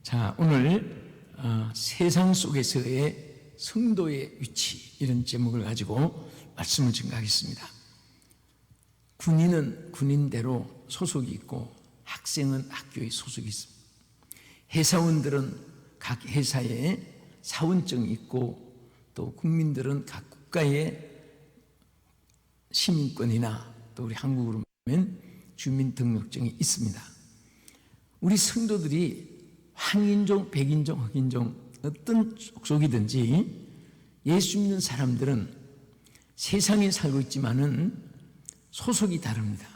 자, 오늘 세상 속에서의 성도의 위치, 이런 제목을 가지고 말씀을 증가하겠습니다. 군인은 군인대로 소속이 있고 학생은 학교에 소속이 있습니다. 회사원들은 각 회사에 사원증이 있고 또 국민들은 각 국가의 시민권이나 또 우리 한국으로 보면 주민등록증이 있습니다. 우리 성도들이 황인종, 백인종, 흑인종 어떤 족속이든지 예수 믿는 사람들은 세상에 살고 있지만은 소속이 다릅니다.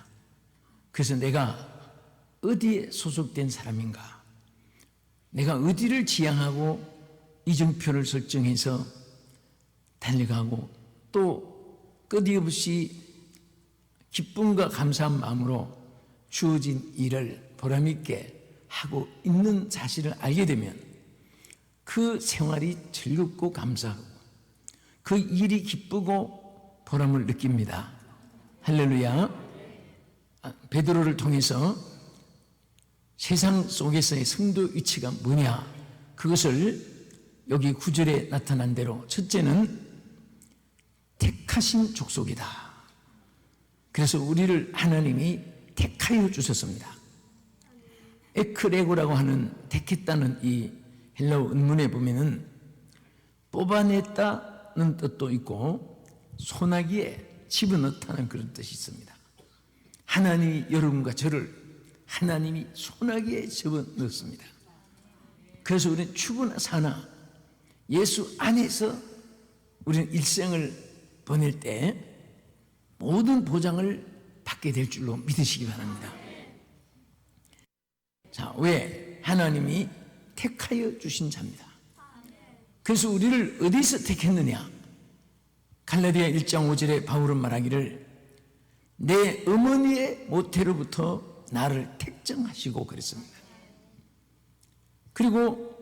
그래서 내가 어디에 소속된 사람인가, 내가 어디를 지향하고 이정표를 설정해서 달려가고 또 끝없이 기쁨과 감사한 마음으로 주어진 일을 보람있게 하고 있는 사실을 알게 되면 그 생활이 즐겁고 감사하고 그 일이 기쁘고 보람을 느낍니다. 할렐루야. 베드로를 통해서 세상 속에서의 성도 위치가 뭐냐, 그것을 여기 9절에 나타난 대로 첫째는 택하신 족속이다. 그래서 우리를 하나님이 택하여 주셨습니다. 에크레고라고 하는 택했다는 이 헬라어 원문에 보면은 뽑아냈다는 뜻도 있고 소나기에 집어넣다는 그런 뜻이 있습니다. 하나님이 여러분과 저를 하나님이 소나기에 집어넣습니다. 그래서 우리는 죽으나 사나 예수 안에서 우리는 일생을 보낼 때 모든 보장을 받게 될 줄로 믿으시기 바랍니다. 자, 왜? 하나님이 택하여 주신 자입니다. 그래서 우리를 어디서 택했느냐? 갈라디아 1장 5절에 바울은 말하기를 내 어머니의 모태로부터 나를 택정하시고 그랬습니다. 그리고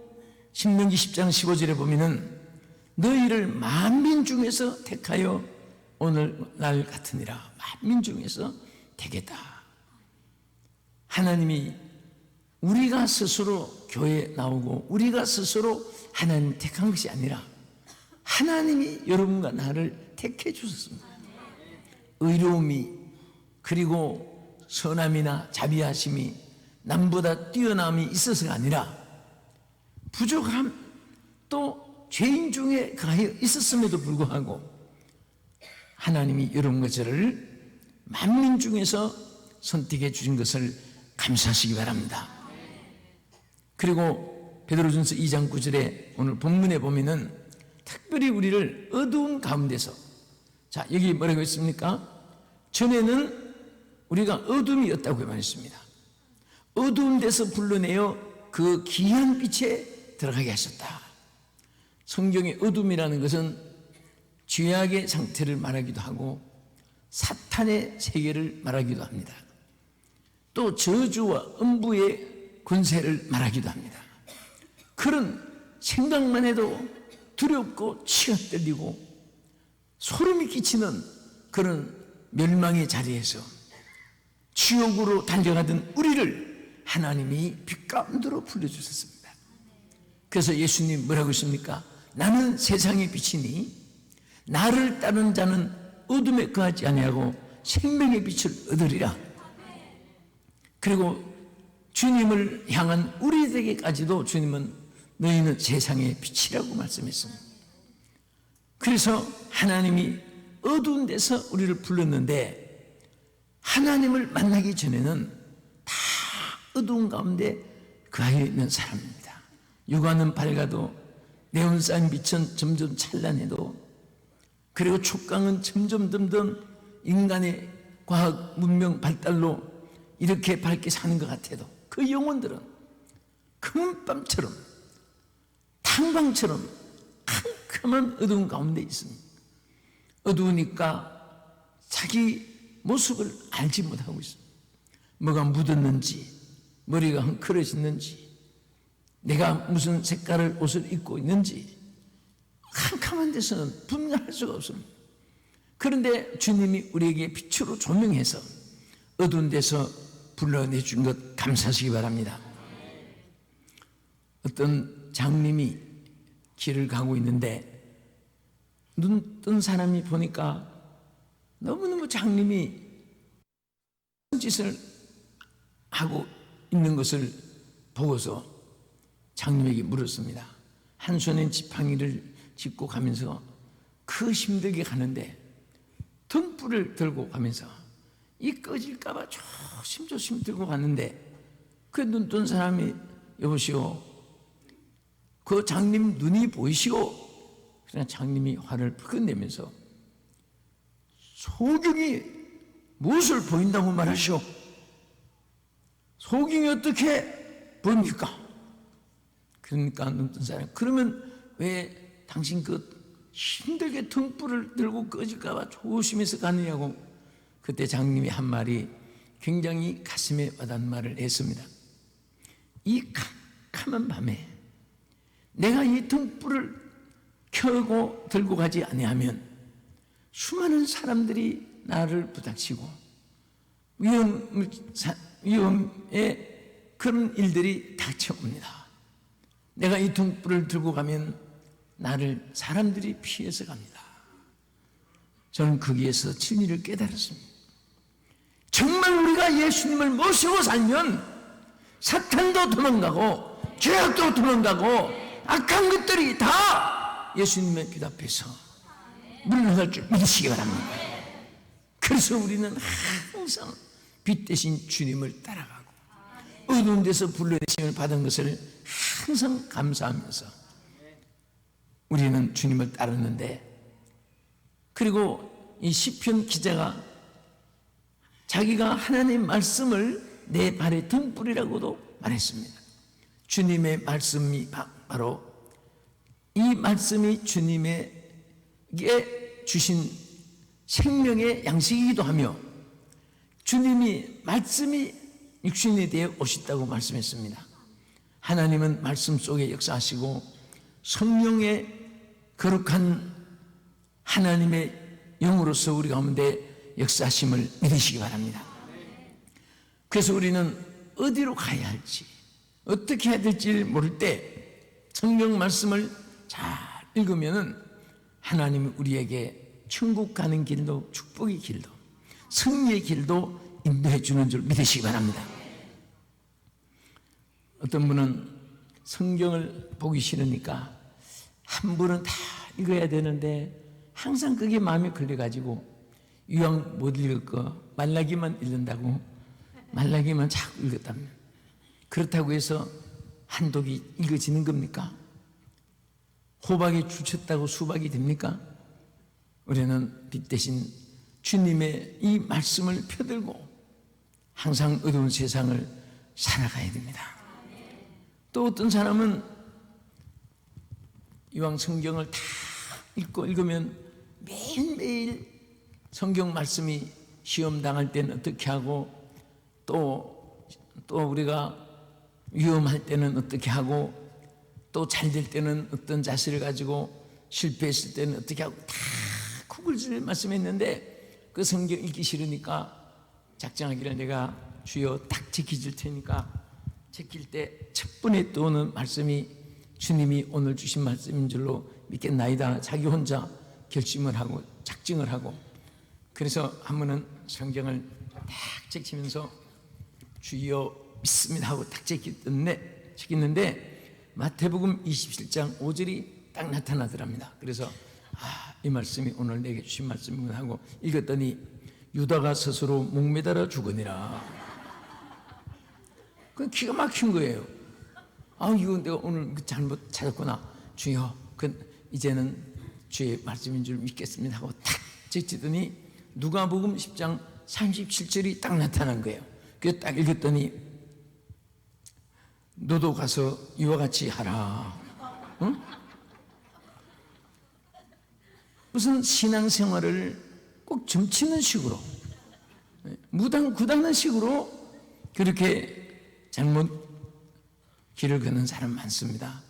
신명기 10장 15절에 보면은 너희를 만민 중에서 택하여 오늘 날 같으니라. 만민 중에서 택했다. 하나님이 우리가 스스로 교회에 나오고 우리가 스스로 하나님 택한 것이 아니라 하나님이 여러분과 나를 택해 주셨습니다. 의로움이 그리고 선함이나 자비하심이 남보다 뛰어남이 있어서가 아니라 부족함 또 죄인 중에 가해 있었음에도 불구하고 하나님이 여러분과 저를 만민 중에서 선택해 주신 것을 감사하시기 바랍니다. 그리고 베드로전서 2장 9절에 오늘 본문에 보면은 특별히 우리를 어두운 가운데서, 자, 여기 뭐라고 했습니까? 전에는 우리가 어둠이었다고 말했습니다. 어두운 데서 불러내어 그 귀한 빛에 들어가게 하셨다. 성경의 어둠이라는 것은 죄악의 상태를 말하기도 하고 사탄의 세계를 말하기도 합니다. 또 저주와 음부의 권세를 말하기도 합니다. 그런 생각만 해도 두렵고 치가 떨리고 소름이 끼치는 그런 멸망의 자리에서 지옥으로 달려가던 우리를 하나님이 빛 가운데로 불러주셨습니다. 그래서 예수님 뭐라고 했습니까? 나는 세상의 빛이니 나를 따르는 자는 어둠에 거하지 아니하고 생명의 빛을 얻으리라. 그리고 주님을 향한 우리에게까지도 주님은 너희는 세상의 빛이라고 말씀했습니다. 그래서 하나님이 어두운 데서 우리를 불렀는데 하나님을 만나기 전에는 다 어두운 가운데 거하여 있는 사람입니다. 육안은 밝아도 네온 쌓인 빛은 점점 찬란해도 그리고 촉각은 점점 인간의 과학 문명 발달로 이렇게 밝게 사는 것 같아도 그 영혼들은 금밤처럼 탕방처럼 캄캄한 어두운 가운데 있습니다. 어두우니까 자기 모습을 알지 못하고 있습니다. 뭐가 묻었는지, 머리가 헝클어졌는지, 내가 무슨 색깔의 옷을 입고 있는지 캄캄한 데서는 분간할 수가 없습니다. 그런데 주님이 우리에게 빛으로 조명해서 어두운 데서 불러내준 것 감사하시기 바랍니다. 어떤 장님이 길을 가고 있는데 눈 뜬 사람이 보니까 너무너무 장님이 짓을 하고 있는 것을 보고서 장님에게 물었습니다. 한 손엔 지팡이를 짚고 가면서 그 힘들게 가는데 등불을 들고 가면서 이 꺼질까봐 조심조심 들고 갔는데 그 눈 뜬 사람이 여보시오, 그 장님 눈이 보이시오? 그러나 장님이 화를 푸근 내면서 소경이 무엇을 보인다고 말하시오? 소경이 어떻게 보입니까? 그러니까 눈 뜬 사람이 그러면 왜 당신 그 힘들게 등불을 들고 꺼질까봐 조심해서 가느냐고. 그때 장님이 한 말이 굉장히 가슴에 와닿는 말을 했습니다. 이 캄캄한 밤에 내가 이 등불을 켜고 들고 가지 아니하면 수많은 사람들이 나를 부닥치고 위험에 그런 일들이 닥쳐옵니다. 내가 이 등불을 들고 가면 나를 사람들이 피해서 갑니다. 저는 거기에서 진리를 깨달았습니다. 정말 우리가 예수님을 모시고 살면 사탄도 도망가고 죄악도 도망가고 악한 것들이 다 예수님의 빛 앞에서 물러날 줄 믿으시기 바랍니다. 그래서 우리는 항상 빛 대신 주님을 따라가고 어두운 데서 불러내심을 받은 것을 항상 감사하면서 우리는 주님을 따르는데, 그리고 이 시편 기자가 자기가 하나님의 말씀을 내 발의 등불이라고도 말했습니다. 주님의 말씀이 바로 이 말씀이 주님에게 주신 생명의 양식이기도 하며 주님이 말씀이 육신이 되어 오셨다고 말씀했습니다. 하나님은 말씀 속에 역사하시고 성령의 거룩한 하나님의 영으로서 우리 가운데 역사하심을 믿으시기 바랍니다. 그래서 우리는 어디로 가야 할지 어떻게 해야 될지 모를 때 성경 말씀을 잘 읽으면 하나님이 우리에게 천국 가는 길도 축복의 길도 승리의 길도 인도해 주는 줄 믿으시기 바랍니다. 어떤 분은 성경을 보기 싫으니까 한 분은 다 읽어야 되는데 항상 그게 마음에 걸려가지고 이왕 못 읽을 거 말라기만 읽는다고 말라기만 자꾸 읽었답니다. 그렇다고 해서 한 독이 읽어지는 겁니까? 호박이 주쳤다고 수박이 됩니까? 우리는 빛 대신 주님의 이 말씀을 펴들고 항상 어두운 세상을 살아가야 됩니다. 또 어떤 사람은 이왕 성경을 다 읽으면 매일매일 성경 말씀이 시험 당할 때는 어떻게 하고 또 우리가 위험할 때는 어떻게 하고 또 잘 될 때는 어떤 자세를 가지고 실패했을 때는 어떻게 하고 다 구글질 말씀했는데 그 성경 읽기 싫으니까 작정하기를 내가 주여 딱 지켜줄 테니까 지킬 때 첫 번에 떠오는 말씀이 주님이 오늘 주신 말씀인 줄로 믿겠나이다. 자기 혼자 결심을 하고 작정을 하고 그래서 한 번은 성경을 딱 제키면서 주여 믿습니다 하고 딱 제키는데 마태복음 27장 5절이 딱 나타나더랍니다. 그래서 이 말씀이 오늘 내게 주신 말씀이구나 하고 읽었더니 유다가 스스로 목매달아 죽으니라. 그 기가 막힌 거예요. 이거 내가 오늘 잘못 찾았구나. 주여, 이제는 주의 말씀인 줄 믿겠습니다 하고 탁 제치더니 누가복음 10장 37절이 딱 나타난 거예요. 그래서 딱 읽었더니 너도 가서 이와 같이 하라. 응? 무슨 신앙생활을 꼭 점치는 식으로 무당구당하는 식으로 그렇게 잘못 길을 걷는 사람 많습니다.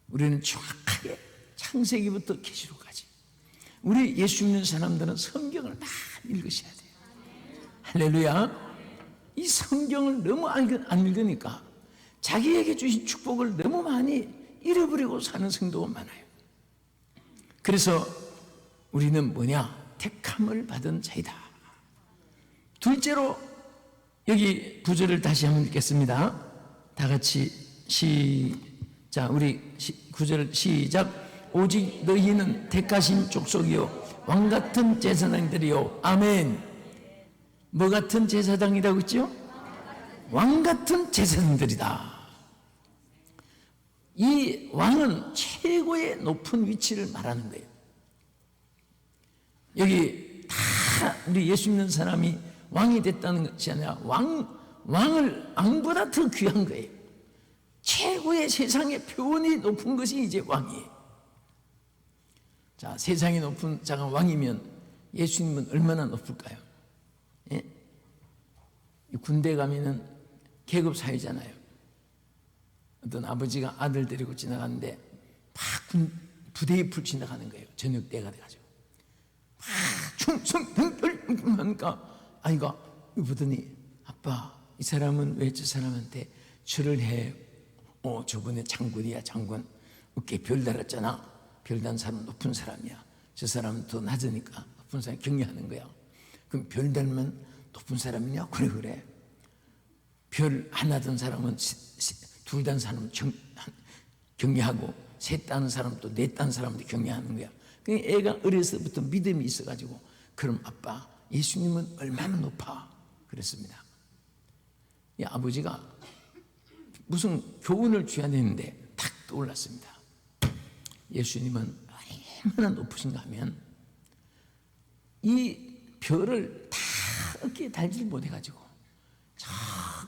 우리는 정확하게 창세기부터 계시록까지 우리 예수 믿는 사람들은 성경을 많이 읽으셔야 돼요. 할렐루야. 이 성경을 너무 안 읽으니까 자기에게 주신 축복을 너무 많이 잃어버리고 사는 성도가 많아요. 그래서 우리는 뭐냐? 택함을 받은 자이다. 둘째로 여기 9절을 다시 한번 읽겠습니다. 다 같이 시작. 우리 9절 시작. 오직 너희는 택하신 족속이요 왕같은 제사장들이요. 아멘. 뭐 같은 제사장이라고 했죠? 왕같은 제사장들이다. 이 왕은 최고의 높은 위치를 말하는 거예요. 여기 다 우리 예수 믿는 사람이 왕이 됐다는 것이 아니라 왕을 왕보다 더 귀한 거예요. 최고의 세상의 표본이 높은 것이 이제 왕이에요. 자, 세상이 높은 자가 왕이면 예수님은 얼마나 높을까요? 예? 군대 가면은 계급 사회잖아요. 어떤 아버지가 아들 데리고 지나가는데 막 부대 옆을 지나가는 거예요. 저녁 때가 돼가지고 막 충성병별 하니까 아이가 보더니 아빠 이 사람은 왜 저 사람한테 절을 해? 저번에 장군이야 장군. 어깨에 별 달았잖아. 별 단 사람은 높은 사람이야. 저 사람은 더 낮으니까 높은 사람 경외하는 거야. 그럼 별 달면 높은 사람이냐? 그래. 별 하나 든 사람은 둘 단 사람은 경외하고 셋 다는 사람도 넷 다는 사람도 경외하는 거야. 그러니까 애가 어려서부터 믿음이 있어가지고 그럼 아빠 예수님은 얼마나 높아? 그랬습니다. 이 아버지가 무슨 교훈을 줘야 되는데 탁 떠올랐습니다. 예수님은 얼마나 높으신가 하면 이 별을 다 어깨에 달지 못해가지고 저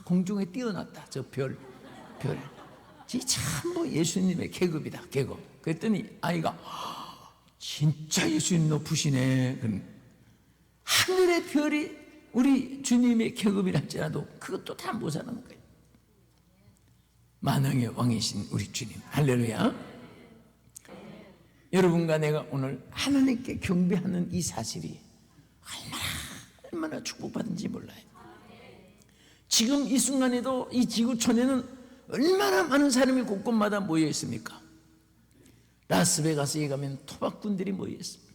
공중에 띄어놨다. 저 별. 참 뭐 예수님의 계급이다. 계급. 그랬더니 아이가 진짜 예수님 높으시네. 하늘의 별이 우리 주님의 계급이라 할지라도 그것도 다 모자라는 거예요. 만왕의 왕이신 우리 주님. 할렐루야. 여러분과 내가 오늘 하나님께 경배하는 이 사실이 얼마나 축복받은지 몰라요. 지금 이 순간에도 이 지구촌에는 얼마나 많은 사람이 곳곳마다 모여 있습니까? 라스베가스에 가면 토박꾼들이 모여 있습니다.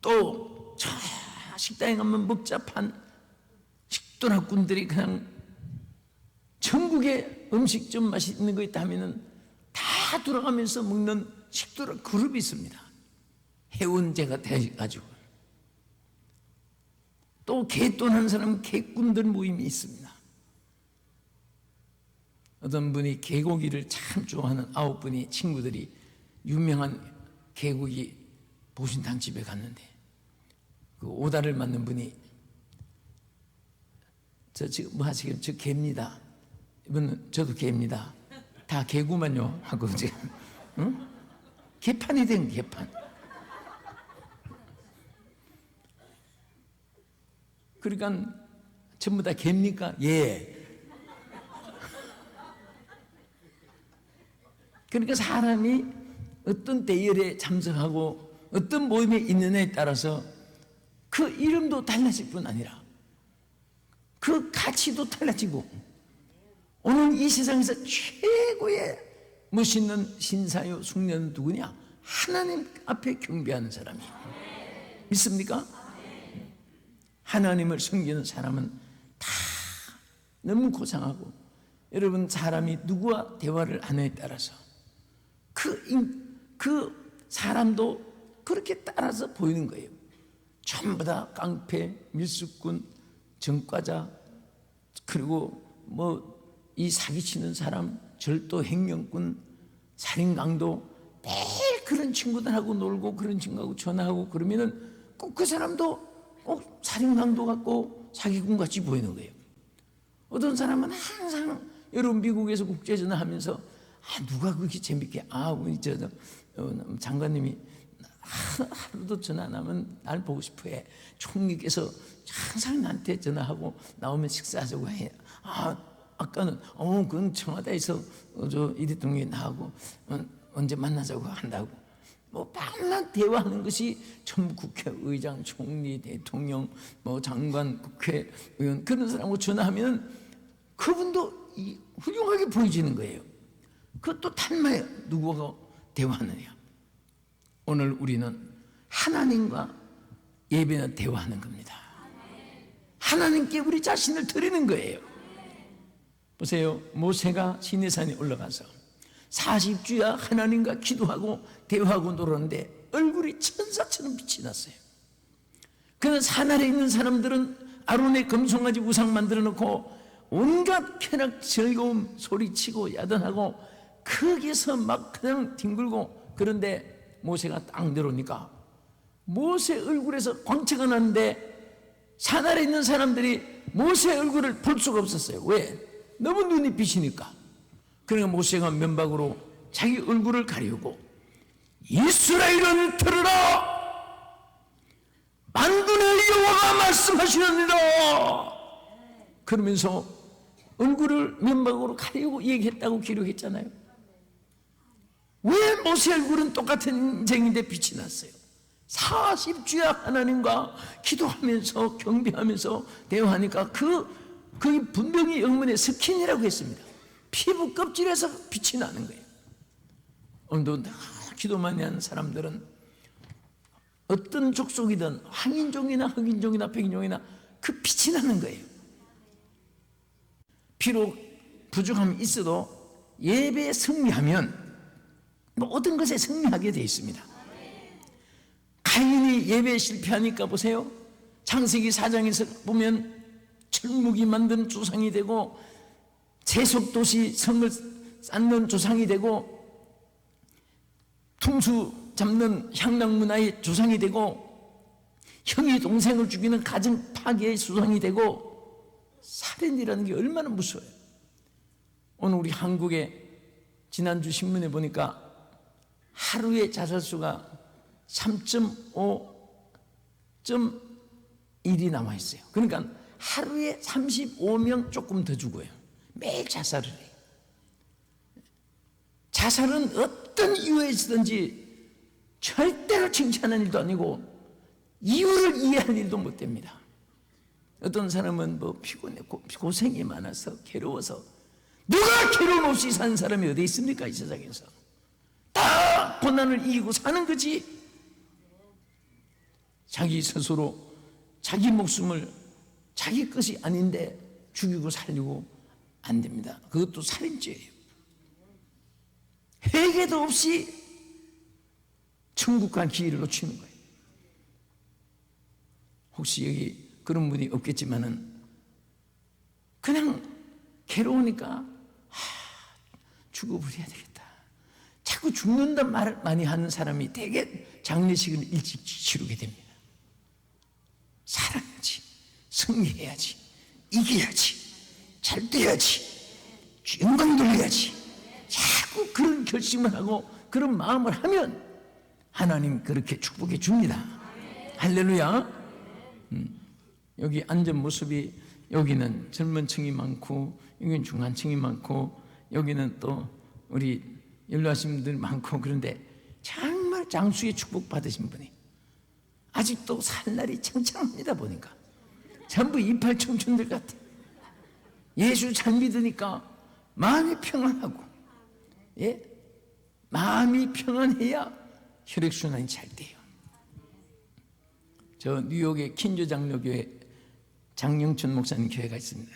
또 저 식당에 가면 복잡한 식도락꾼들이 그냥 전국에 음식점 맛있는 거 있다 하면은 다 돌아가면서 먹는 식도락 그룹이 있습니다. 해운제가 돼가지고 또 개돈하는 사람은 개꾼들 모임이 있습니다. 어떤 분이 개고기를 참 좋아하는 9분이 친구들이 유명한 개고기 보신탕 집에 갔는데 그 오다를 맞는 분이 저 지금 뭐 하시길 저 개입니다. 이분은 저도 개입니다. 다 개구만요 하고 지금 응? 개판이 된 개판. 그러니까 전부 다 개입니까? 예. 그러니까 사람이 어떤 대열에 참석하고 어떤 모임에 있느냐에 따라서 그 이름도 달라질 뿐 아니라 그 가치도 달라지고 오늘 이 세상에서 최고의 멋있는 신사요 숭례는 누구냐? 하나님 앞에 경배하는 사람이에요. 믿습니까? 하나님을 섬기는 사람은 다 너무 고상하고 여러분 사람이 누구와 대화를 하느냐에 따라서 그 사람도 그렇게 따라서 보이는 거예요. 전부 다 깡패, 밀수꾼, 전과자 그리고 뭐 이 사기치는 사람, 절도 행령꾼, 살인강도 매일 그런 친구들하고 놀고 그런 친구하고 전화하고 그러면은 꼭 그 사람도 꼭 살인강도 같고 사기꾼 같이 보이는 거예요. 어떤 사람은 항상 여러분 미국에서 국제전화 하면서 누가 그렇게 재밌게 우리 장관님이 하루도 전화 안 하면 날 보고 싶어 해. 총리께서 항상 나한테 전화하고 나오면 식사하자고 해. 아까는 그건 청와대에서 이 대통령이 나하고 언제 만나자고 한다고. 뭐 맨날 대화하는 것이 전부 국회의장, 총리, 대통령, 뭐 장관, 국회의원 그런 사람하고 전화하면 그분도 훌륭하게 보여지는 거예요. 그것도 닮아야 누구와 대화하느냐. 오늘 우리는 하나님과 예배나 대화하는 겁니다. 하나님께 우리 자신을 드리는 거예요. 보세요. 모세가 시내산에 올라가서 40주야 하나님과 기도하고 대화하고 놀았는데 얼굴이 천사처럼 빛이 났어요. 그는 산 아래 있는 사람들은 아론의 금송아지 우상 만들어 놓고 온갖 쾌락 즐거움 소리치고 야단하고 거기서 막 그냥 뒹굴고, 그런데 모세가 딱 내려오니까 모세 얼굴에서 광채가 나는데 산 아래 있는 사람들이 모세 얼굴을 볼 수가 없었어요. 왜? 너무 눈이 비치니까. 그러니까 모세가 면박으로 자기 얼굴을 가리우고 이스라엘은 들으라, 만군의 여호와가 말씀하시느니라, 그러면서 얼굴을 면박으로 가리우고 얘기했다고 기록했잖아요. 왜 모세 얼굴은 똑같은 인생인데 빛이 났어요? 40주야 하나님과 기도하면서 경배하면서 대화하니까 그게 분명히 영문의 스킨이라고 했습니다. 피부 껍질에서 빛이 나는 거예요. 오늘도 기도 많이 하는 사람들은 어떤 족속이든 황인종이나 흑인종이나 백인종이나 그 빛이 나는 거예요. 비록 부족함이 있어도 예배에 승리하면 모든 것에 승리하게 되어 있습니다. 가인이 예배에 실패하니까 보세요. 창세기 4장에서 보면 철무기 만든 조상이 되고 세속도시 성을 쌓는 조상이 되고 퉁수 잡는 향락문화의 조상이 되고 형이 동생을 죽이는 가정 파괴의 조상이 되고 살인이라는 게 얼마나 무서워요. 오늘 우리 한국에 지난주 신문에 보니까 하루의 자살수가 3.5.1이 남아 있어요. 그러니까 하루에 35명 조금 더 죽어요. 매일 자살을 해요. 자살은 어떤 이유에 있든지 절대로 칭찬하는 일도 아니고 이유를 이해할 일도 못 됩니다. 어떤 사람은 뭐 피곤해 고생이 많아서 괴로워서, 누가 괴로움 없이 사는 사람이 어디 있습니까? 이 세상에서 다 고난을 이기고 사는 거지. 자기 스스로 자기 목숨을 자기 것이 아닌데 죽이고 살리고 안 됩니다. 그것도 살인죄예요. 회개도 없이 천국 갈 기회를 놓치는 거예요. 혹시 여기 그런 분이 없겠지만은 그냥 괴로우니까 죽어버려야 되겠다. 자꾸 죽는단 말을 많이 하는 사람이 되게 장례식을 일찍 치르게 됩니다. 살아야지, 승리해야지, 이겨야지, 잘 돼야지, 영광 돌려야지, 자꾸 그런 결심을 하고 그런 마음을 하면 하나님 그렇게 축복해 줍니다. 할렐루야. 여기 앉은 모습이, 여기는 젊은 층이 많고 여기는 중간층이 많고 여기는 또 우리 연로하신 분들 많고, 그런데 정말 장수의 축복 받으신 분이 아직도 살 날이 창창합니다. 보니까 전부 이팔 청춘들 같아. 예수 잘 믿으니까 마음이 평안하고, 예? 마음이 평안해야 혈액순환이 잘 돼요. 저 뉴욕의 킨조 장로교회 장영춘 목사님 교회가 있습니다.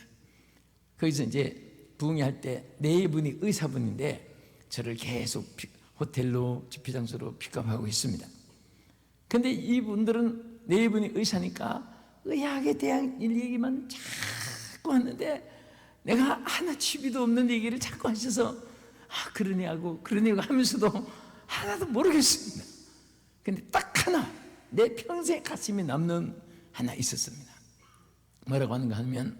거기서 이제 부흥회할 때 네 분이 의사분인데 저를 계속 호텔로 집회장소로 픽업하고 있습니다. 근데 이분들은 네 분이 의사니까 의학에 대한 일 얘기만 자꾸 하는데 내가 하나 취비도 없는 얘기를 자꾸 하셔서 그러냐고 하면서도 하나도 모르겠습니다. 근데 딱 하나 내 평생 가슴에 남는 하나 있었습니다. 뭐라고 하는가 하면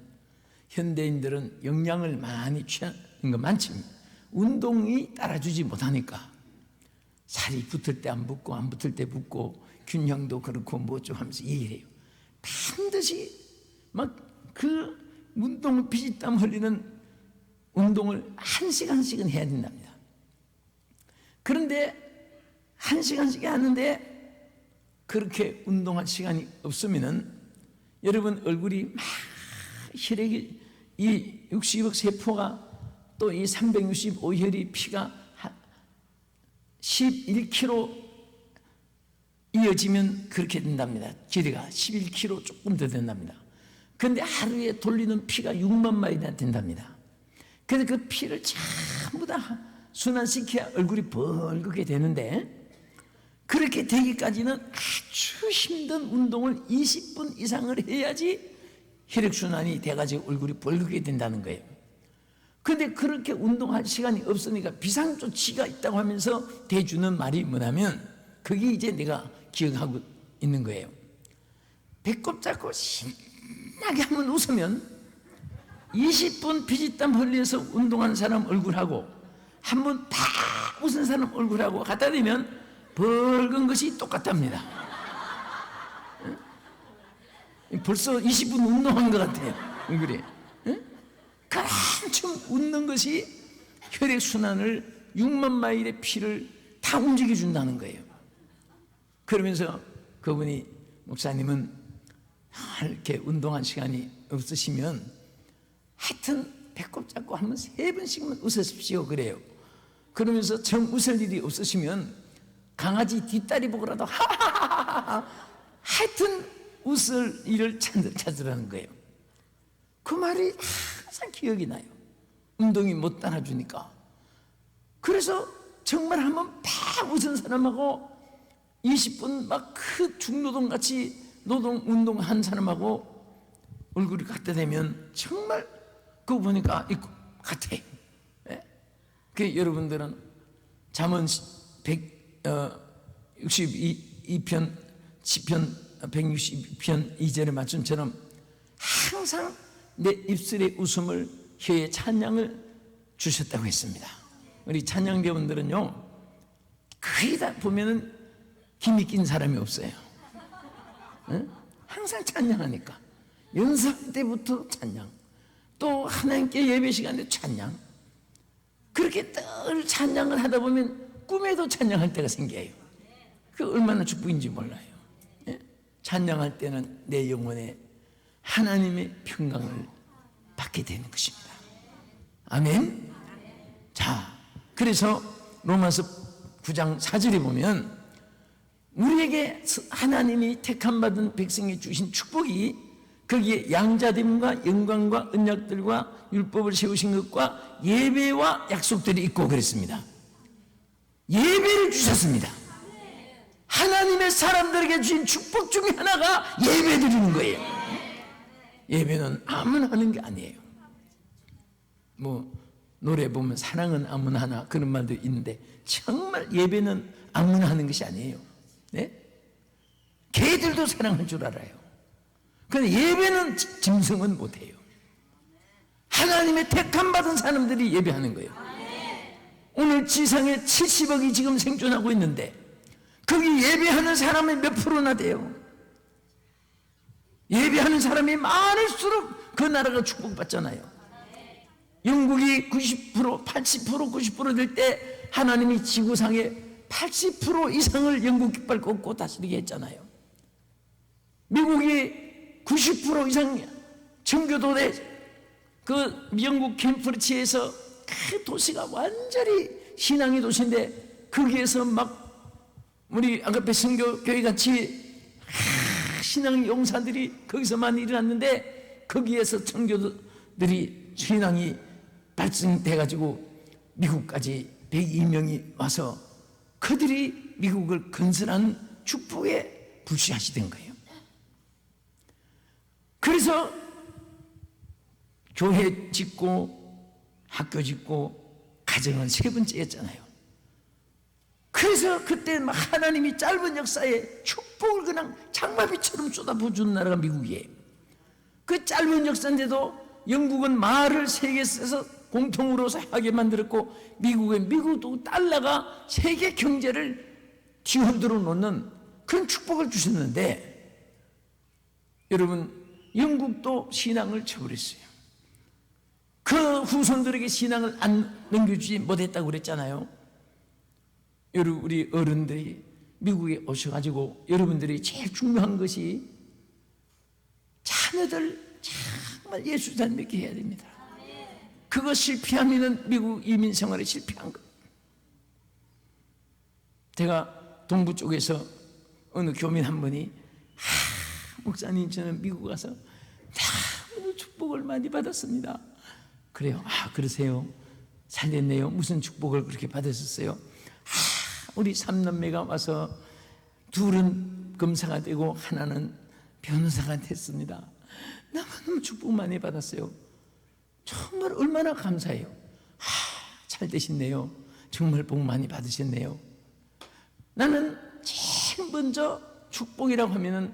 현대인들은 영양을 많이 취하는 거 많지만 운동이 따라주지 못하니까 살이 붙을 때 안 붙고 안 붙을 때 붙고 균형도 그렇고 뭐 좀 하면서 얘기를 해요. 반드시 막 그 운동을 피땀 흘리는 운동을 1시간씩은 해야 된답니다. 그런데 1시간씩 하는데 그렇게 운동할 시간이 없으면은 여러분 얼굴이 막 혈액이 이 60억 세포가 또 이 365혈이 피가 11km 이어지면 그렇게 된답니다. 길이가 11km 조금 더 된답니다. 그런데 하루에 돌리는 피가 6만 마일이나 된답니다. 그래서 그 피를 전부 다 순환시켜야 얼굴이 벌겋게 되는데, 그렇게 되기까지는 아주 힘든 운동을 20분 이상을 해야지 혈액순환이 돼가지고 얼굴이 벌겋게 된다는 거예요. 그런데 그렇게 운동할 시간이 없으니까 비상조치가 있다고 하면서 대주는 말이 뭐냐면, 그게 이제 내가 기억하고 있는 거예요. 배꼽 잡고 신나게 한번 웃으면 20분 피지땀 흘려서 운동하는 사람 얼굴하고 한번 팍 웃은 사람 얼굴하고 갖다 대면 벌건 것이 똑같답니다. 벌써 20분 운동한 것 같아요, 얼굴이. 한참 웃는 것이 혈액순환을 6만 마일의 피를 다 움직여준다는 거예요. 그러면서 그분이, 목사님은 이렇게 운동한 시간이 없으시면 하여튼 배꼽 잡고 한번 3번씩만 웃으십시오 그래요. 그러면서 정 웃을 일이 없으시면 강아지 뒷다리 보고라도 하하하하 하여튼 웃을 일을 찾으라는 거예요. 그 말이 항상 기억이 나요. 운동이 못 따라주니까. 그래서 정말 한번 팍 웃은 사람하고 20분 막 그 중노동같이 운동한 사람하고 얼굴이 갖다 대면 정말 그거 보니까 같아요. 예? 그 여러분들은 잠언 162편 시편 162편 2절의 말씀처럼 항상 내 입술의 웃음을 혀의 찬양을 주셨다고 했습니다. 우리 찬양대원들은요 거의 다 보면은 힘이 낀 사람이 없어요. 응? 항상 찬양하니까 연습 때부터 찬양, 또 하나님께 예배 시간에 찬양, 그렇게 늘 찬양을 하다 보면 꿈에도 찬양할 때가 생겨요. 그 얼마나 축복인지 몰라요. 예? 찬양할 때는 내 영혼에 하나님의 평강을 받게 되는 것입니다. 아멘. 자, 그래서 로마서 9장 4절에 보면 우리에게 하나님이 택함받은 백성이 주신 축복이 거기에 양자됨과 영광과 언약들과 율법을 세우신 것과 예배와 약속들이 있고 그랬습니다. 예배를 주셨습니다. 하나님의 사람들에게 주신 축복 중에 하나가 예배 드리는 거예요. 예배는 아무나 하는 게 아니에요. 뭐 노래 보면 사랑은 아무나 하나 그런 말도 있는데 정말 예배는 아무나 하는 것이 아니에요. 네? 개들도 사랑할 줄 알아요. 그런데 예배는 짐승은 못해요. 하나님의 택함받은 사람들이 예배하는 거예요. 오늘 지상에 70억이 지금 생존하고 있는데 거기 예배하는 사람이 몇 프로나 돼요? 예배하는 사람이 많을수록 그 나라가 축복받잖아요. 영국이 90%, 80%, 90% 될 때 하나님이 지구상에 80% 이상을 영국 깃발 꽂고 다스리게 했잖아요. 미국이 90% 이상 청교도대 그 영국 캠프리치에서 그 도시가 완전히 신앙의 도시인데 거기에서 막 우리 아가페 선교교회 같이 신앙 용사들이 거기서 많이 일어났는데 거기에서 청교도들이 신앙이 발전돼 가지고 미국까지 102명이 와서 그들이 미국을 건설한 축복에 불시하시던 거예요. 그래서 교회 짓고 학교 짓고 가정은 3번째였잖아요. 그래서 그때 막 하나님이 짧은 역사에 축복을 그냥 장마비처럼 쏟아부어준 나라가 미국이에요. 그 짧은 역사인데도 영국은 말을 세계 써서 공통으로 하게 만들었고 미국도 달러가 세계 경제를 뒤흔들어 놓는 그런 축복을 주셨는데 여러분 영국도 신앙을 쳐버렸어요. 그 후손들에게 신앙을 안 넘겨주지 못했다고 그랬잖아요. 여러분 우리 어른들이 미국에 오셔가지고 여러분들이 제일 중요한 것이 자녀들 정말 예수 잘 믿게 해야 됩니다. 그거 실패하면 미국 이민 생활에 실패한 거예요. 제가 동부 쪽에서 어느 교민 한 분이 목사님 저는 미국 가서 너무 축복을 많이 받았습니다. 그래요. 그러세요? 살렸네요. 무슨 축복을 그렇게 받으셨어요? 우리 3남매가 와서 둘은 검사가 되고 하나는 변호사가 됐습니다. 너무너무 축복 많이 받았어요. 정말 얼마나 감사해요. 잘 되셨네요. 정말 복 많이 받으셨네요. 나는 제일 먼저 축복이라고 하면은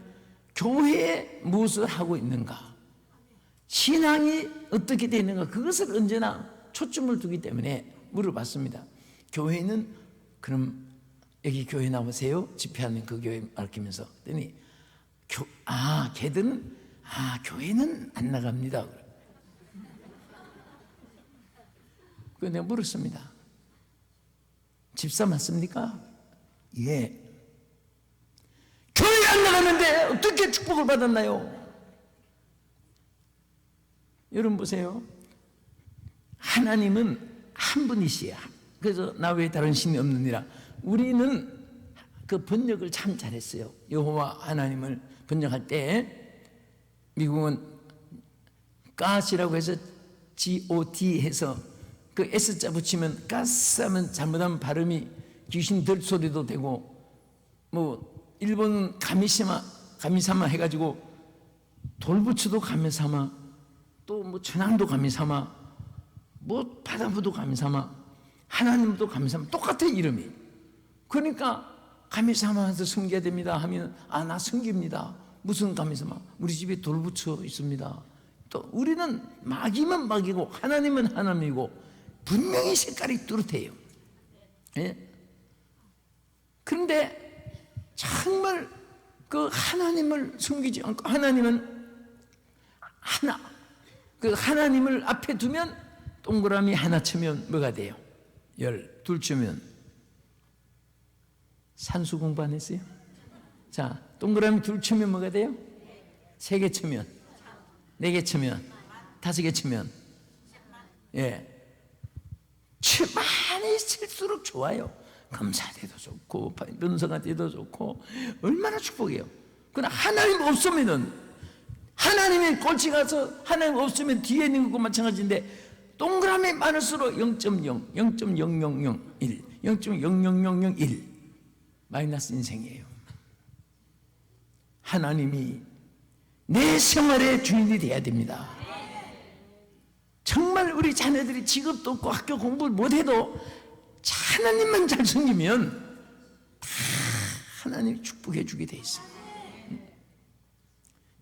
교회에 무엇을 하고 있는가, 신앙이 어떻게 되어 있는가, 그것을 언제나 초점을 두기 때문에 물어봤습니다. 교회는 그럼 여기 교회 나오세요? 집회하는 그 교회 알리면서 그랬더니 걔들은 교회는 안 나갑니다. 그래서 내가 물었습니다. 집사 맞습니까? 예. 교회 안 나가는데 어떻게 축복을 받았나요? 여러분 보세요. 하나님은 한 분이시야. 그래서 나 외에 다른 신이 없느니라. 우리는 그 번역을 참 잘했어요. 여호와 하나님을 번역할 때 미국은 가시라고 해서 God 해서 그 S자 붙이면 가스 하면 잘못하면 발음이 귀신 들 소리도 되고, 뭐 일본은 가미사마 해가지고 돌부처도 가미사마, 또 뭐 천황도 가미사마, 뭐 바다부도 가미사마, 하나님도 가미사마, 똑같아 이름이. 그러니까 가미사마한테 섬겨야 됩니다 하면 나 섬깁니다. 무슨 가미사마? 우리 집에 돌부처 있습니다. 또 우리는 마귀만 마귀고 하나님은 하나님이고 분명히 색깔이 뚜렷해요. 예? 그런데 정말 그 하나님을 숨기지 않고, 하나님은 하나, 그 하나님을 앞에 두면 동그라미 하나 치면 뭐가 돼요? 둘 치면 산수 공부 안 했어요? 자, 동그라미 둘 치면 뭐가 돼요? 3개 치면, 4개 치면, 5개 치면, 예, 많이 칠수록 좋아요. 검사 돼도 좋고 변호사가 돼도 좋고 얼마나 축복이에요. 그러나 하나님 없으면은, 하나님의 꼴찌 가서 하나님 없으면 뒤에 있는 것과 마찬가지인데 동그라미 많을수록 0.0, 0.0001, 0.00001 마이너스 인생이에요. 하나님이 내 생활의 주인이 돼야 됩니다. 정말 우리 자녀들이 직업도 없고 학교 공부를 못해도 하나님만 잘 섬기면 다 하나님이 축복해 주게 돼 있어요.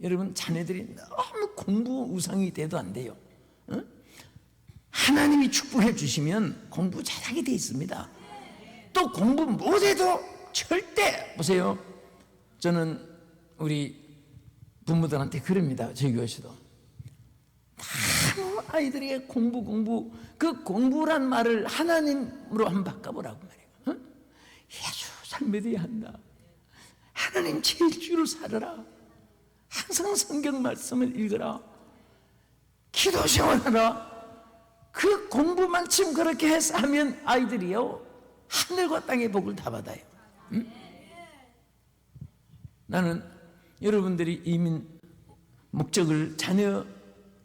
여러분, 자녀들이 너무 공부 우상이 돼도 안 돼요. 하나님이 축복해 주시면 공부 잘하게 돼 있습니다. 또 공부 못해도 절대, 보세요, 저는 우리 부모들한테 그럽니다. 저희 교회에서도 너무 아이들에게 공부, 그 공부란 말을 하나님으로 한번 바꿔보라고 말이에요. 예수 잘 믿어야 한다. 하나님 제일주를 살아라. 항상 성경 말씀을 읽어라. 기도 생활하라. 그 공부만큼 그렇게 해서 하면 아이들이요, 하늘과 땅의 복을 다 받아요. 응? 나는 여러분들이 이민 목적을 자녀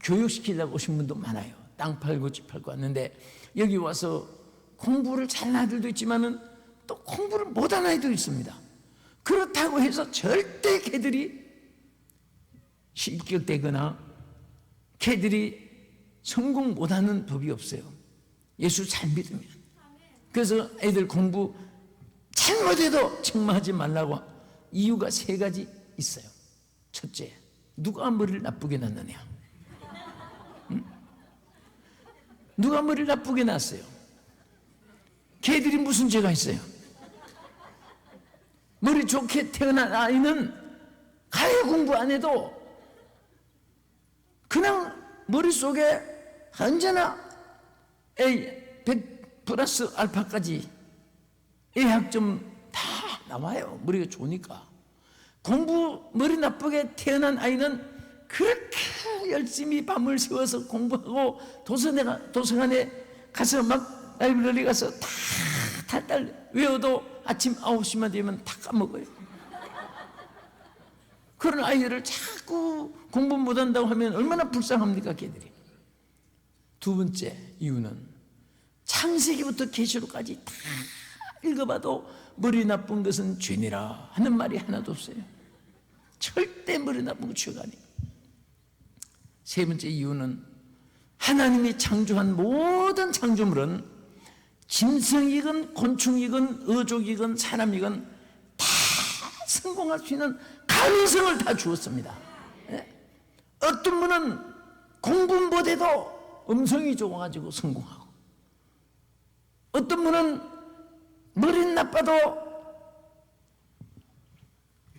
교육시키려고 오신 분도 많아요. 땅 팔고 집 팔고 왔는데 여기 와서 공부를 잘하는 아이들도 있지만은 또 공부를 못하는 아이들도 있습니다. 그렇다고 해서 절대 걔들이 실격되거나 걔들이 성공 못하는 법이 없어요. 예수 잘 믿으면. 그래서 애들 공부 잘못해도 책망하지 말라고 이유가 3가지 있어요. 첫째, 누가 머리를 나쁘게 놨느냐? 응? 누가 머리를 나쁘게 놨어요? 걔들이 무슨 죄가 있어요? 머리 좋게 태어난 아이는 가해 공부 안 해도 그냥 머릿속에 언제나 A 100 플러스 알파까지 A 학점 다 나와요. 머리가 좋으니까. 공부 머리 나쁘게 태어난 아이는 그렇게 열심히 밤을 새워서 공부하고 도서관에 가서 막 라이브러리 가서 다 달달 외워도 아침 9시만 되면 다 까먹어요. 그런 아이들을 자꾸 공부 못한다고 하면 얼마나 불쌍합니까, 걔들이. 두 번째 이유는 창세기부터 계시록까지 다 읽어봐도 머리 나쁜 것은 죄니라 하는 말이 하나도 없어요. 절대 머리 나쁜 거 죄가 아니에요. 세 번째 이유는 하나님이 창조한 모든 창조물은 짐승이건 곤충이건 어족이건 사람이건 다 성공할 수 있는 가능성을 다 주었습니다. 어떤 분은 공부 못해도 음성이 좋아가지고 성공하고, 어떤 분은 머리 나빠도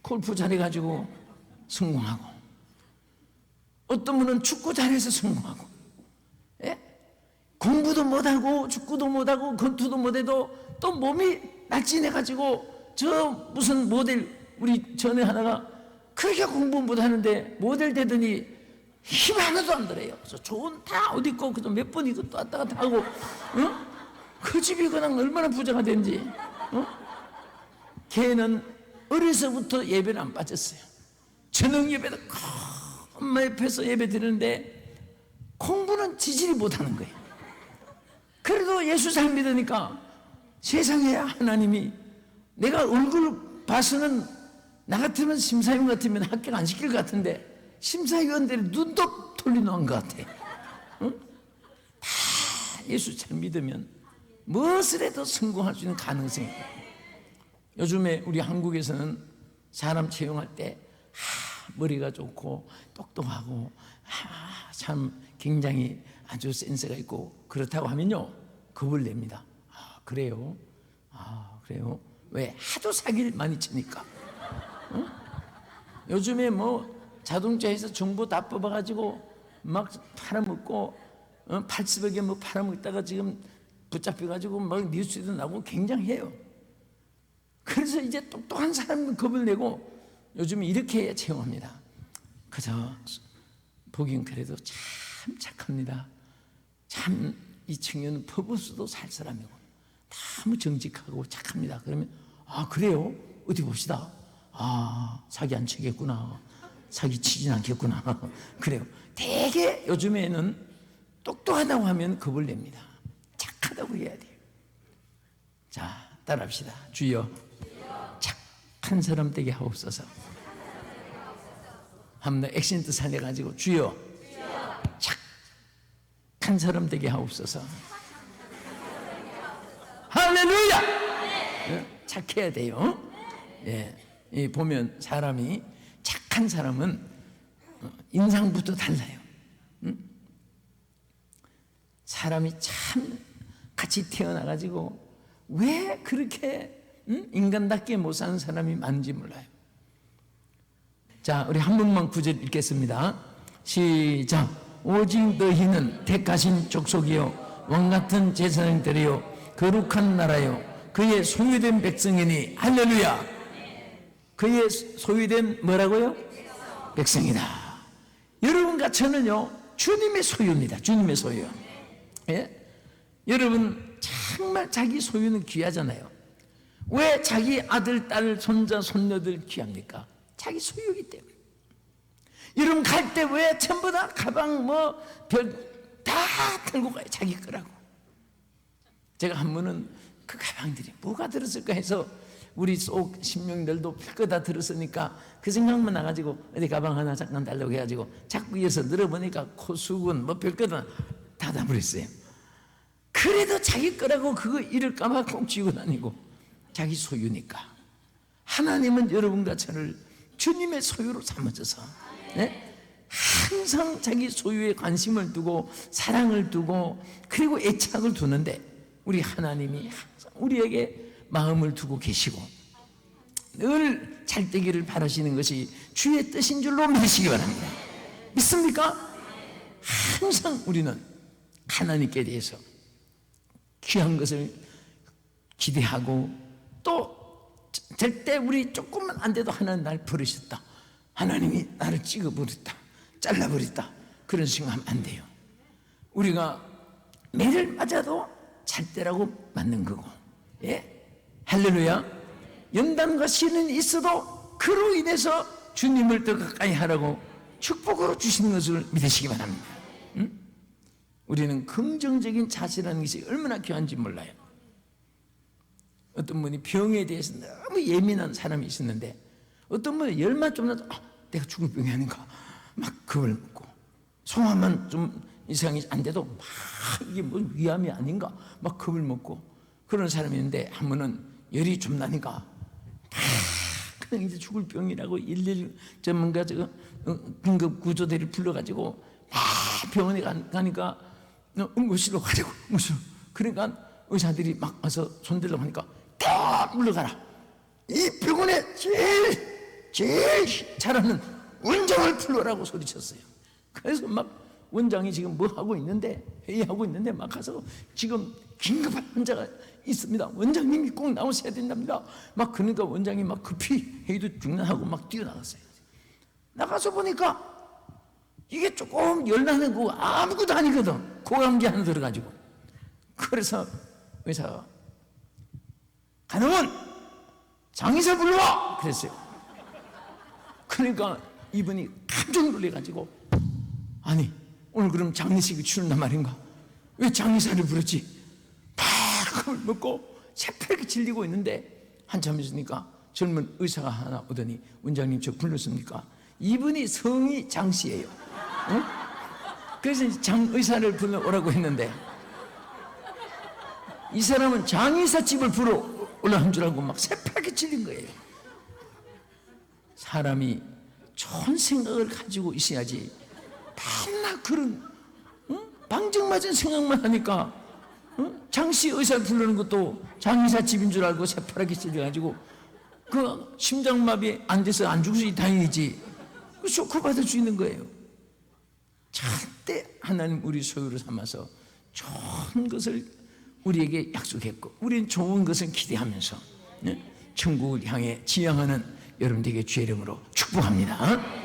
골프 잘해가지고 성공하고, 어떤 분은 축구 잘해서 성공하고, 공부도 못하고 축구도 못하고 권투도 못해도 또 몸이 날씬해가지고 저 무슨 모델, 우리 전에 하나가 그렇게 공부 못하는데 모델 되더니 힘 하나도 안 들어요. 그래서 좋은 다 옷 입고 그래서 몇 번 이것도 왔다 갔다 하고, 그 집이 그냥 얼마나 부자가 된지. 걔는 어려서부터 예배를 안 빠졌어요. 저녁 예배도 엄마 옆에서 예배 드리는데 공부는 지질이 못하는 거예요. 그래도 예수 잘 믿으니까 세상에 하나님이, 내가 얼굴 봐서는 나 같으면 심사위원 같으면 합격 안 시킬 것 같은데 심사위원들이 눈도 돌려놓은 것 같아. 다 예수 잘 믿으면 무엇을 해도 성공할 수 있는 가능성이 있다. 요즘에 우리 한국에서는 사람 채용할 때 머리가 좋고 똑똑하고 참 굉장히 아주 센스가 있고 그렇다고 하면요, 겁을 냅니다. 그래요? 그래요? 왜? 하도 사기를 많이 치니까. 요즘에 뭐 자동차에서 정보 다 뽑아가지고 막 팔아먹고, 80억에 뭐 팔아먹다가 지금 붙잡혀가지고 막 뉴스에도 나오고 굉장해요. 그래서 이제 똑똑한 사람은 겁을 내고 요즘에 이렇게 채용합니다. 그저 보긴 그래도 참 착합니다. 참 이 청년은 퍼부스도 살 사람이고 너무 정직하고 착합니다. 그러면 그래요? 어디 봅시다. 사기 안 치겠구나. 사기 치진 않겠구나. 그래요. 되게 요즘에는 똑똑하다고 하면 겁을 냅니다. 착하다고 해야 돼요. 자, 따라합시다. 주여, 착한 사람 되게 하옵소서. 한번 액센트 살려가지고 주여, 착한 사람 되게 하옵소서. 할렐루야! 착해야 돼요. 보면 사람이, 착한 사람은 인상부터 달라요. 사람이 참 같이 태어나가지고 왜 그렇게 인간답게 못 사는 사람이 많은지 몰라요. 자, 우리 한 번만 구절 읽겠습니다. 시작. 오직 너희는 택하신 족속이요 왕같은 제사장들이요 거룩한 나라요 그의 소유된 백성이니. 할렐루야. 그의 소유된 뭐라고요? 백성이다. 여러분과 저는요 주님의 소유입니다. 주님의 소유. 여러분 정말 자기 소유는 귀하잖아요. 왜 자기 아들, 딸, 손자, 손녀들 귀합니까? 자기 소유이기 때문에. 여러분 갈 때 왜 전부 다 가방 별 다 들고 가요? 자기 거라고. 제가 한 번은 그 가방들이 뭐가 들었을까 해서 우리 속 신명들도 별거 다 들었으니까 그 생각만 나가지고 어디 가방 하나 잠깐 달라고 해가지고 자꾸 이어서 늘어보니까 코수건 별거 다 닫아버렸어요. 그래도 자기 거라고 그거 잃을까봐 꼭 쥐고 다니고, 자기 소유니까. 하나님은 여러분과 저를 주님의 소유로 삼으셔서 항상 자기 소유에 관심을 두고 사랑을 두고 그리고 애착을 두는데, 우리 하나님이 항상 우리에게 마음을 두고 계시고 늘 잘 되기를 바라시는 것이 주의 뜻인 줄로 믿으시기 바랍니다. 믿습니까? 항상 우리는 하나님께 대해서 귀한 것을 기대하고, 또 절대 우리 조금만 안 돼도 하나님 날 버리셨다, 하나님이 나를 찍어버렸다, 잘라버렸다, 그런 생각하면 안 돼요. 우리가 매를 맞아도 잘 때라고 맞는 거고, 예? 할렐루야. 연단과 시련이 있어도 그로 인해서 주님을 더 가까이 하라고 축복으로 주시는 것을 믿으시기 바랍니다. 응? 우리는 긍정적인 자세라는 것이 얼마나 귀한지 몰라요. 어떤 분이 병에 대해서 너무 예민한 사람이 있었는데, 어떤 분은 열만 좀 나도 내가 죽을 병이 아닌가 막 겁을 먹고, 소화만 좀 이상이 안 돼도 막 이게 뭐 위암이 아닌가 막 겁을 먹고 그런 사람이 있는데, 한 번은 열이 좀 나니까 그냥 이제 죽을 병이라고 112 전문가 긴급 구조대를 불러가지고 막 병원에 가니까 응급실로 가지고 응급실로, 그러니까 의사들이 막 와서 손들려고 하니까 딱 물러가라, 이 병원에 제일 잘하는 원장을 불러라고 소리쳤어요. 그래서 막 원장이 지금 뭐 하고 있는데, 회의하고 있는데 막 가서 지금 긴급한 환자가 있습니다, 원장님이 꼭 나오셔야 된답니다. 막 그러니까 원장이 막 급히 회의도 중단하고 막 뛰어나갔어요. 나가서 보니까 이게 조금 열나는 거 아무것도 아니거든. 고감기 하나 들어가지고. 그래서 의사가 가능은 장의사 불러와 그랬어요. 그러니까 이분이 깜짝 놀래가지고, 아니 오늘 그럼 장례식을 치른단 말인가, 왜 장의사를 부르지? 막 그걸 먹고 새파랗게 질리고 있는데, 한참 있으니까 젊은 의사가 하나 오더니, 원장님 저 불렀습니까? 이분이 성이 장씨예요. 응? 그래서 장의사를 불러오라고 했는데, 이 사람은 장의사 집을 부러 올라간 줄 알고 막 새파랗게 질린 거예요. 사람이 좋은 생각을 가지고 있어야지 맨날 그런 방정맞은 생각만 하니까 장씨 의사를 부르는 것도 장의사 집인 줄 알고 새파랗게 찔려가지고 그 심장마비 안 돼서 안 죽으시 다행이지, 그 쇼크 받을 수 있는 거예요. 절대 하나님 우리 소유로 삼아서 좋은 것을 우리에게 약속했고, 우리는 좋은 것을 기대하면서 천국을 향해 지향하는 여러분들에게 주의 이름으로 축복합니다.